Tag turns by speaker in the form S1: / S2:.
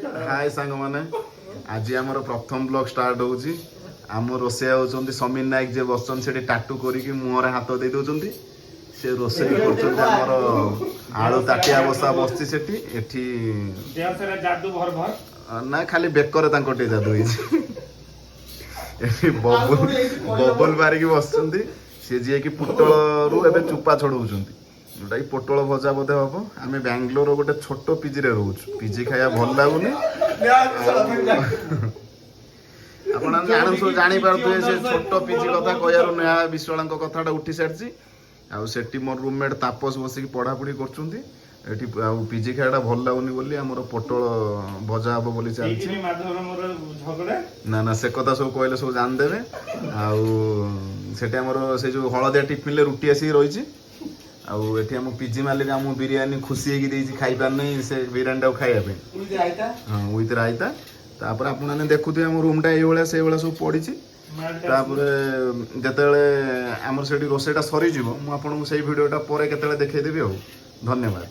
S1: हाय सांग माने आज आमर प्रथम ब्लॉग स्टार्ट होउची आम रोसैया होउचंती समीर नायक जे बसचन सेठी टाटू करिकि मुहरे हाथ दे दोचंती से रोसै करचंती आमर आलू ताटिया बसा बसची सेठी एठी
S2: देह सारा जादू भर भर
S1: ना खाली बेकर तांको टे जादू होइची एठी बबल बारिकी बसचंती से जे कि पुटल रु एबे चुपा छडौचंती जोटा कि पोटल भजा बोधे हम आम बांग्लोर गोटे छोट पिजी रे रोचु पिजी खाया भल लगुनि आप सब जापारे से छोट पिजी कथा कह नेहा विश्वाल कथा उठी सारी आठ मोर रूममेट तापस बसिक पढ़ापढ़ी कर पिजी खाया भल लगुनि बोली आमर पोटल भजा हम बोली चलती ना ना से कथा सब कहले सब जानदेवे आमर से जो हलदिया टिफिन रुटी आसिक रही आउ एठी हम पिजी मालिक हम बिरयानी खुशी होगी देछि खाई पार नहीं से बिरयानी टाउ खाइया पे हां विथ रायता तापर आपण माने देखुथे हम रूम टा एवळा से एवळा सब पड़ी छि तापर जतेले हमर सेठी रोसेटा सरी जिवो मु आपन सेही वीडियोटा परे केतेले देखै देबी हो धन्यवाद।